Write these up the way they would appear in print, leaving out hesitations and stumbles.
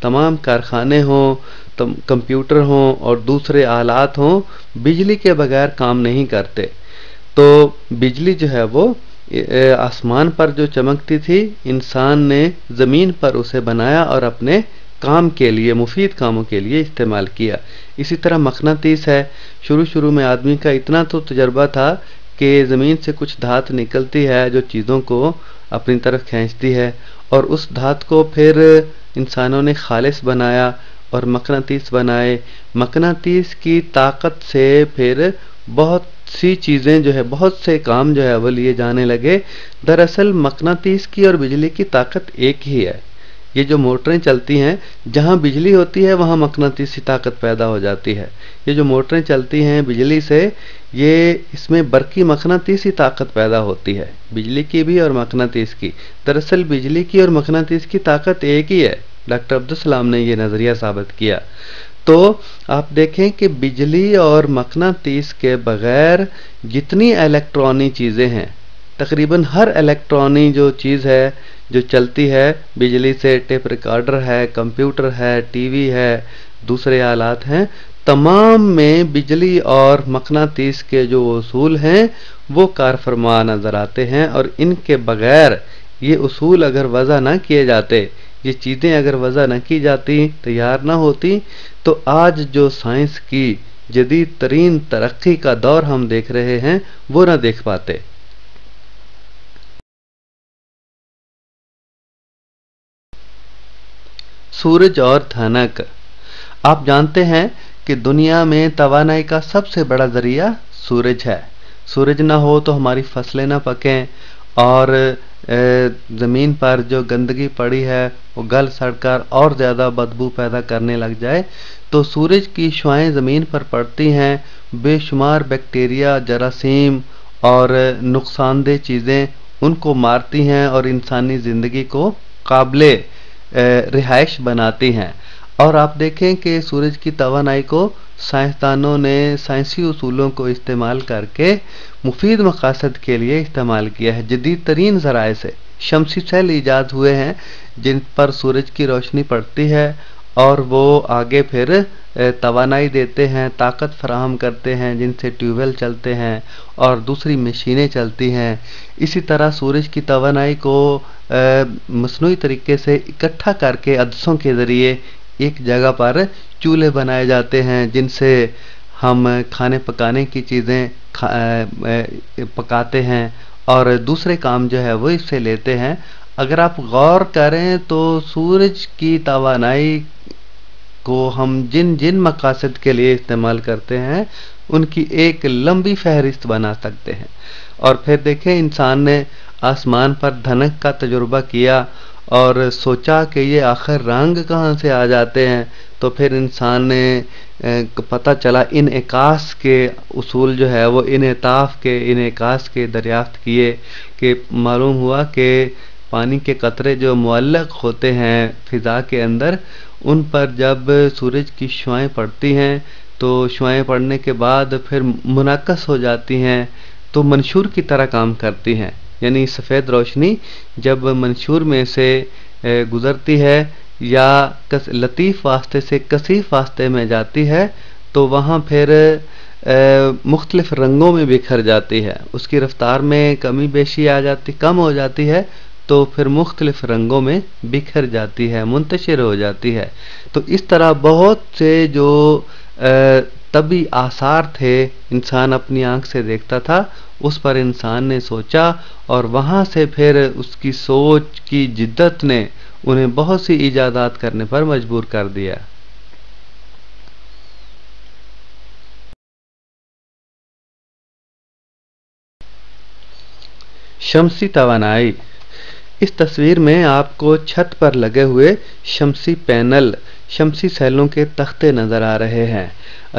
تمام کارخانے ہوں، کمپیوٹر ہوں اور دوسرے آلات ہوں، بجلی کے بغیر کام نہیں کرتے۔ تو بجلی جو ہے وہ آسمان پر جو چمکتی تھی، انسان نے زمین پر اسے بنایا اور اپنے کام کے لیے، مفید کاموں کے لیے استعمال کیا۔ اسی طرح مقناطیس ہے، شروع میں آدمی کا اتنا تو تجربہ تھا کہ زمین سے کچھ دھات نکلتی ہے جو چیزوں کو اپنی طرف کھینچتی ہے، اور اس دھات کو پھر انسانوں نے خالص بنایا اور مقناطیس بنائے۔ مقناطیس کی طاقت سے پھر بہت سی چیزیں جو ہے، بہت سے کام جو ہے وہ لیے جانے لگے۔ دراصل مقناطیس کی اور بجلی کی طاقت ایک ہی ہے۔ یہ جو موٹریں چلتی ہیں، جہاں بجلی ہوتی ہے وہاں مقناطیسی طاقت پیدا ہو جاتی ہے۔ یہ جو موٹریں چلتی ہیں بجلی سے، اس میں برقی مقناطیسی طاقت پیدا ہوتی ہے، بجلی کی بھی اور مقناطیس کی۔ دراصل بجلی کی اور مقناطیس کی طاقت ایک ہی ہے۔ ڈاکٹر عبدالسلام نے یہ نظریہ ثابت کیا۔ تو آپ دیکھیں کہ بجلی اور مقناطیس کے بغیر جتنی الیکٹرانی چیزیں ہیں، تقریباً ہر الیکٹرانی جو چیز ہے جو چلتی ہے بجلی سے، ٹیپ ریکارڈر ہے، کمپیوٹر ہے، ٹی وی ہے، دوسرے آلات ہیں، تمام میں بجلی اور مقناطیس کے جو اصول ہیں وہ کار فرما نظر آتے ہیں، اور ان کے بغیر یہ اصول اگر وضع نہ کیے جاتے، یہ چیزیں اگر وضع نہ کی جاتی، تیار نہ ہوتی، تو آج جو سائنس کی جدید ترین ترقی کا دور ہم دیکھ رہے ہیں وہ نہ دیکھ پاتے۔ سورج اور دھنک۔ آپ جانتے ہیں کہ دنیا میں توانائی کا سب سے بڑا ذریعہ سورج ہے۔ سورج نہ ہو تو ہماری فصلیں نہ پکیں، اور زمین پر جو گندگی پڑی ہے وہ گل سڑ کر اور زیادہ بدبو پیدا کرنے لگ جائے۔ تو سورج کی شعاعیں زمین پر پڑتی ہیں، بے شمار بیکٹیریا، جراثیم اور نقصان دہ چیزیں ان کو مارتی ہیں اور انسانی زندگی کو قابل رہائش بناتی ہیں۔ اور آپ دیکھیں کہ سورج کی توانائی کو سائنسدانوں نے سائنسی اصولوں کو استعمال کر کے مفید مقاصد کے لیے استعمال کیا ہے۔ جدید ترین ذرائع سے شمسی سیل ایجاد ہوئے ہیں جن پر سورج کی روشنی پڑتی ہے، اور وہ آگے پھر توانائی دیتے ہیں، طاقت فراہم کرتے ہیں، جن سے ٹیوب ویل چلتے ہیں اور دوسری مشینیں چلتی ہیں۔ اسی طرح سورج کی توانائی کو مصنوعی طریقے سے اکٹھا کر کے عدسوں کے ذریعے ایک جگہ پر چولہے بنائے جاتے ہیں، جن سے ہم کھانے پکانے کی چیزیں پکاتے ہیں، اور دوسرے کام جو ہے وہ اس سے لیتے ہیں۔ اگر آپ غور کریں تو سورج کی توانائی کو ہم جن مقاصد کے لیے استعمال کرتے ہیں ان کی ایک لمبی فہرست بنا سکتے ہیں۔ اور پھر دیکھیں، انسان نے آسمان پر دھنک کا تجربہ کیا اور سوچا کہ یہ آخر رنگ کہاں سے آ جاتے ہیں، تو پھر انسان نے پتہ چلا انعکاس کے اصول جو ہے وہ انعطاف کے انعکاس کے دریافت کیے، کہ معلوم ہوا کہ پانی کے قطرے جو معلق ہوتے ہیں فضا کے اندر، ان پر جب سورج کی شعاعیں پڑتی ہیں تو شعاعیں پڑنے کے بعد پھر منعکس ہو جاتی ہیں، تو منشور کی طرح کام کرتی ہیں۔ یعنی سفید روشنی جب منشور میں سے گزرتی ہے یا لطیف واسطے سے کثیف واسطے میں جاتی ہے تو وہاں پھر مختلف رنگوں میں بکھر جاتی ہے، اس کی رفتار میں کمی بیشی آ جاتی، کم ہو جاتی ہے، تو پھر مختلف رنگوں میں بکھر جاتی ہے، منتشر ہو جاتی ہے۔ تو اس طرح بہت سے جو طبعی آثار تھے انسان اپنی آنکھ سے دیکھتا تھا، اس پر انسان نے سوچا، اور وہاں سے پھر اس کی سوچ کی جدت نے انہیں بہت سی ایجادات کرنے پر مجبور کر دیا۔ شمسی توانائی۔ اس تصویر میں آپ کو چھت پر لگے ہوئے شمسی پینل، شمسی سیلوں کے تختے نظر آ رہے ہیں۔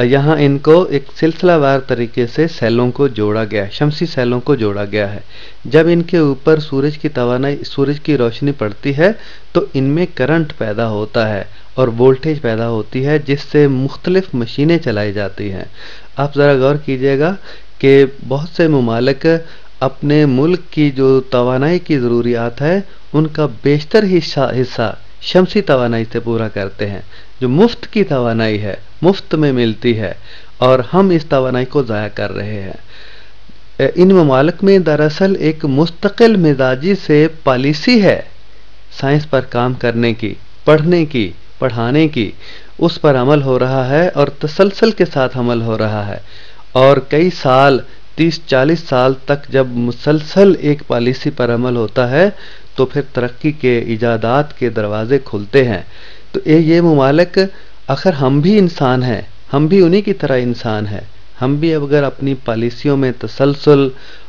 یہاں ان کو ایک سلسلہ وار طریقے سے سیلوں کو جوڑا گیا ہے، شمسی سیلوں کو جوڑا گیا ہے۔ جب ان کے اوپر سورج کی روشنی پڑتی ہے تو ان میں کرنٹ پیدا ہوتا ہے اور وولٹیج پیدا ہوتی ہے، جس سے مختلف مشینیں چلائی جاتی ہیں۔ آپ ذرا غور کیجئے گا کہ بہت سے ممالک اپنے ملک کی جو توانائی کی ضروریات ہے ان کا بیشتر حصہ شمسی توانائی سے پورا کرتے ہیں، جو مفت کی توانائی ہے، مفت میں ملتی ہے، اور ہم اس توانائی کو ضائع کر رہے ہیں۔ ان ممالک میں دراصل ایک مستقل مزاجی سے پالیسی ہے سائنس پر کام کرنے کی، پڑھنے کی، پڑھانے کی، اس پر عمل ہو رہا ہے اور تسلسل کے ساتھ عمل ہو رہا ہے، اور کئی سال 30-40 سال تک جب مسلسل ایک پالیسی پر عمل ہوتا ہے تو پھر ترقی کے ایجادات کے دروازے کھلتے ہیں۔ تو یہ ممالک، اگر ہم بھی انسان ہیں، ہم بھی انہی کی طرح انسان ہیں، ہم بھی اگر اپنی پالیسیوں میں تسلسل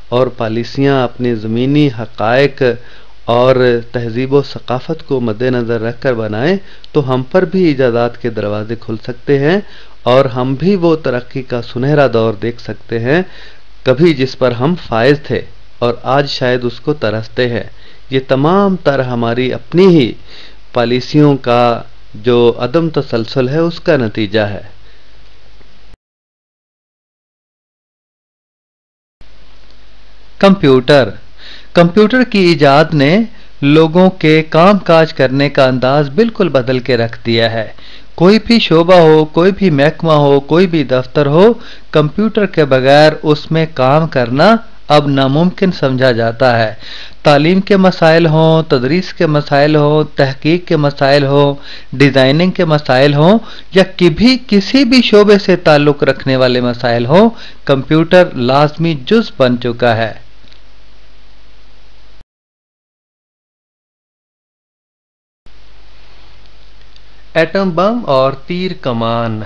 اور پالیسیاں اپنے زمینی حقائق اور تہذیب و ثقافت کو مد نظر رکھ کر بنائیں تو ہم پر بھی ایجادات کے دروازے کھل سکتے ہیں، اور ہم بھی وہ ترقی کا سنہرا دور دیکھ سکتے ہیں کبھی جس پر ہم فائز تھے اور آج شاید اس کو ترستے ہیں۔ یہ تمام تر ہماری اپنی ہی پالیسیوں کا جو عدم تسلسل ہے اس کا نتیجہ ہے۔ کمپیوٹر کی ایجاد نے لوگوں کے کام کاج کرنے کا انداز بالکل بدل کے رکھ دیا ہے۔ کوئی بھی شعبہ ہو، کوئی بھی محکمہ ہو، کوئی بھی دفتر ہو، کمپیوٹر کے بغیر اس میں کام کرنا اب ناممکن سمجھا جاتا ہے۔ تعلیم کے مسائل ہوں، تدریس کے مسائل ہوں، تحقیق کے مسائل ہوں، ڈیزائننگ کے مسائل ہوں، یا کسی بھی شعبے سے تعلق رکھنے والے مسائل ہوں، کمپیوٹر لازمی جز بن چکا ہے۔ ایٹم بم اور تیر کمان۔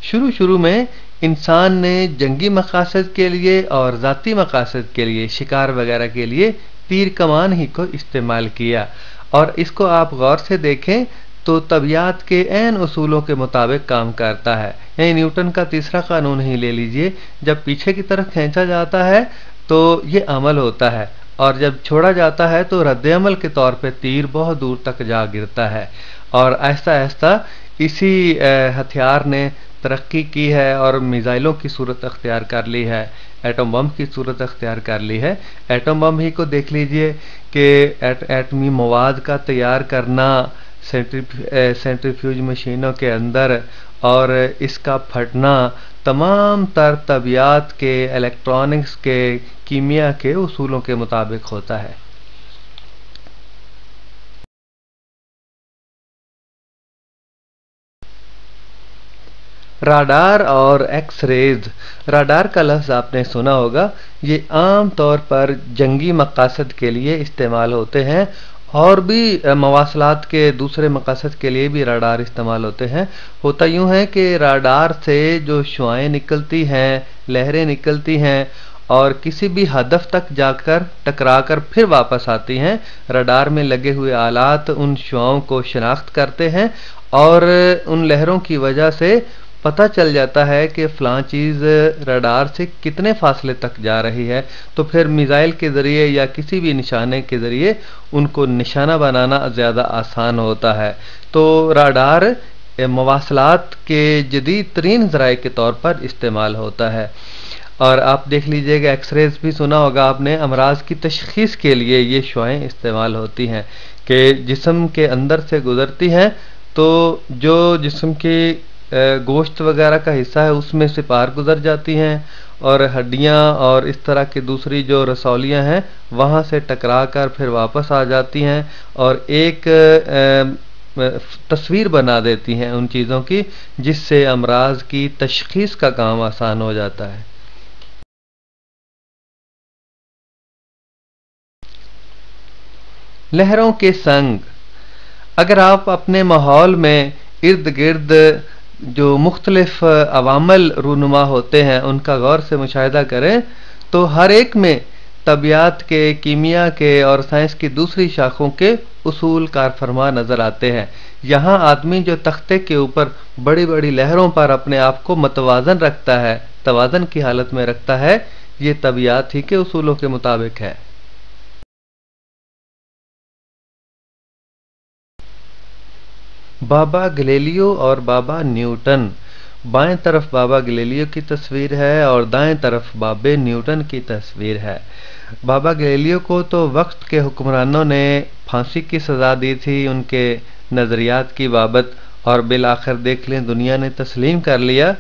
شروع میں انسان نے جنگی مقاصد کے لیے اور ذاتی مقاصد کے لیے، شکار وغیرہ کے لیے تیر کمان ہی کو استعمال کیا، اور اس کو آپ غور سے دیکھیں تو طبیعت کے عین اصولوں کے مطابق کام کرتا ہے۔ یعنی نیوٹن کا تیسرا قانون ہی لے لیجئے، جب پیچھے کی طرف کھینچا جاتا ہے تو یہ عمل ہوتا ہے، اور جب چھوڑا جاتا ہے تو رد عمل کے طور پہ تیر بہت دور تک جا گرتا ہے، اور آہستہ آہستہ اسی ہتھیار نے ترقی کی ہے اور میزائلوں کی صورت اختیار کر لی ہے، ایٹم بم کی صورت اختیار کر لی ہے۔ ایٹم بم ہی کو دیکھ لیجئے کہ ایٹمی مواد کا تیار کرنا سینٹریفیوج مشینوں کے اندر اور اس کا پھٹنا تمام تر طبیعت کے، الیکٹرانکس کے، کیمیا کے اصولوں کے مطابق ہوتا ہے۔ راڈار اور ایکس ریز۔ راڈار کا لفظ آپ نے سنا ہوگا، یہ عام طور پر جنگی مقاصد کے لیے استعمال ہوتے ہیں، اور بھی مواصلات کے دوسرے مقاصد کے لیے بھی راڈار استعمال ہوتے ہیں۔ ہوتا یوں ہے کہ راڈار سے جو شعاعیں نکلتی ہیں، لہریں نکلتی ہیں اور کسی بھی ہدف تک جا کر ٹکرا کر پھر واپس آتی ہیں، راڈار میں لگے ہوئے آلات ان شعاؤں کو شناخت کرتے ہیں، اور ان لہروں کی وجہ سے پتہ چل جاتا ہے کہ فلاں چیز راڈار سے کتنے فاصلے تک جا رہی ہے، تو پھر میزائل کے ذریعے یا کسی بھی نشانے کے ذریعے ان کو نشانہ بنانا زیادہ آسان ہوتا ہے۔ تو راڈار مواصلات کے جدید ترین ذرائع کے طور پر استعمال ہوتا ہے۔ اور آپ دیکھ لیجئے گا، ایکس ریز بھی سنا ہوگا آپ نے، امراض کی تشخیص کے لیے یہ شعاعیں استعمال ہوتی ہیں کہ جسم کے اندر سے گزرتی ہیں، تو جو جسم کی گوشت وغیرہ کا حصہ ہے اس میں سے پار گزر جاتی ہیں، اور ہڈیاں اور اس طرح کی دوسری جو رسولیاں ہیں وہاں سے ٹکرا کر پھر واپس آ جاتی ہیں، اور ایک تصویر بنا دیتی ہیں ان چیزوں کی، جس سے امراض کی تشخیص کا کام آسان ہو جاتا ہے۔ لہروں کے سنگ۔ اگر آپ اپنے ماحول میں ارد گرد جو مختلف عوامل رونما ہوتے ہیں ان کا غور سے مشاہدہ کریں تو ہر ایک میں طبیعت کے، کیمیا کے اور سائنس کی دوسری شاخوں کے اصول کار فرما نظر آتے ہیں۔ یہاں آدمی جو تختے کے اوپر بڑی بڑی لہروں پر اپنے آپ کو متوازن رکھتا ہے، توازن کی حالت میں رکھتا ہے، یہ طبیعت ہی کے اصولوں کے مطابق ہے۔ بابا گلیلیو اور بابا نیوٹن۔ بائیں طرف بابا گلیلیو کی تصویر ہے اور دائیں طرف بابے نیوٹن کی تصویر ہے۔ بابا گلیلیو کو تو وقت کے حکمرانوں نے پھانسی کی سزا دی تھی ان کے نظریات کی بابت، اور بالآخر دیکھ لیں دنیا نے تسلیم کر لیا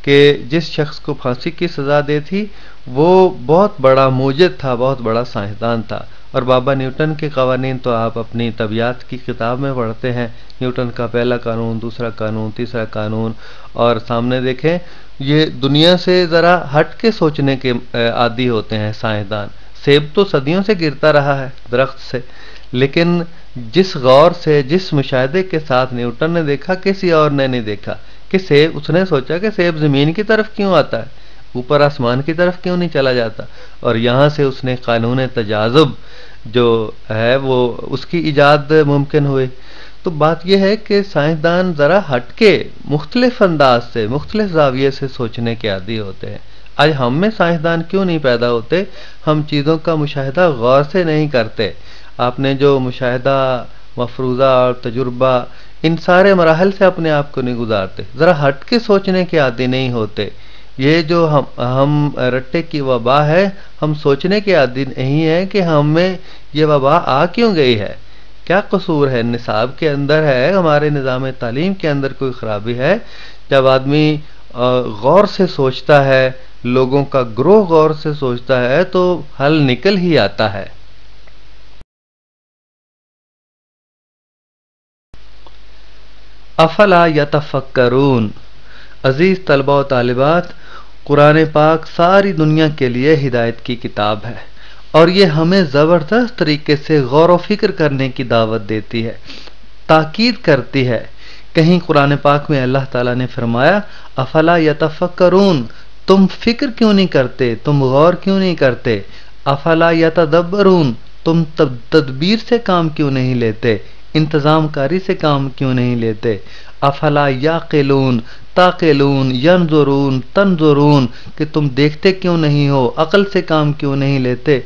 کہ جس شخص کو پھانسی کی سزا دی تھی وہ بہت بڑا موجد تھا، بہت بڑا سائنسدان تھا۔ اور بابا نیوٹن کے قوانین تو آپ اپنی طبیعت کی کتاب میں پڑھتے ہیں، نیوٹن کا پہلا قانون، دوسرا قانون، تیسرا قانون، اور سامنے دیکھیں یہ دنیا سے ذرا ہٹ کے سوچنے کے عادی ہوتے ہیں سائنسدان۔ سیب تو صدیوں سے گرتا رہا ہے درخت سے، لیکن جس غور سے، جس مشاہدے کے ساتھ نیوٹن نے دیکھا کسی اور نے نہیں دیکھا کہ سیب، اس نے سوچا کہ سیب زمین کی طرف کیوں آتا ہے، اوپر آسمان کی طرف کیوں نہیں چلا جاتا، اور یہاں سے اس نے قانون تجاذب جو ہے وہ اس کی ایجاد ممکن ہوئی۔ تو بات یہ ہے کہ سائنسدان ذرا ہٹ کے مختلف انداز سے، مختلف زاویے سے سوچنے کے عادی ہوتے ہیں۔ آج ہم میں سائنسدان کیوں نہیں پیدا ہوتے؟ ہم چیزوں کا مشاہدہ غور سے نہیں کرتے۔ آپ نے جو مشاہدہ، مفروضہ اور تجربہ، ان سارے مراحل سے اپنے آپ کو نہیں گزارتے، ذرا ہٹ کے سوچنے کے عادی نہیں ہوتے۔ یہ جو ہم رٹے کی وبا ہے، ہم سوچنے کے عادی نہیں ہے کہ ہم میں یہ وبا آ کیوں گئی ہے، کیا قصور ہے، نصاب کے اندر ہے، ہمارے نظام تعلیم کے اندر کوئی خرابی ہے۔ جب آدمی غور سے سوچتا ہے، لوگوں کا گروہ غور سے سوچتا ہے تو حل نکل ہی آتا ہے۔ افلا یتفکرون۔ عزیز طلبہ و طالبات، قرآن پاک ساری دنیا کے لیے ہدایت کی کتاب ہے، اور یہ ہمیں زبردست طریقے سے غور و فکر کرنے کی دعوت دیتی ہے، تاکید کرتی ہے۔ کہیں قرآن پاک میں اللہ تعالیٰ نے فرمایا افلا یتفکرون، تم فکر کیوں نہیں کرتے، تم غور کیوں نہیں کرتے؟ افلا یتدبرون، تم تدبیر سے کام کیوں نہیں لیتے، انتظام کاری سے کام کیوں نہیں لیتے؟ افلا یعقلون تعقلون ینظرون تنظرون، کہ تم دیکھتے کیوں نہیں ہو، عقل سے کام کیوں نہیں لیتے؟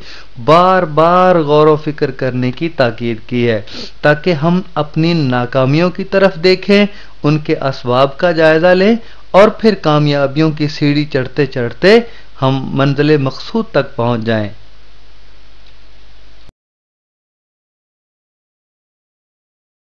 بار بار غور و فکر کرنے کی تاکید کی ہے، تاکہ ہم اپنی ناکامیوں کی طرف دیکھیں، ان کے اسباب کا جائزہ لیں، اور پھر کامیابیوں کی سیڑھی چڑھتے چڑھتے ہم منزل مقصود تک پہنچ جائیں۔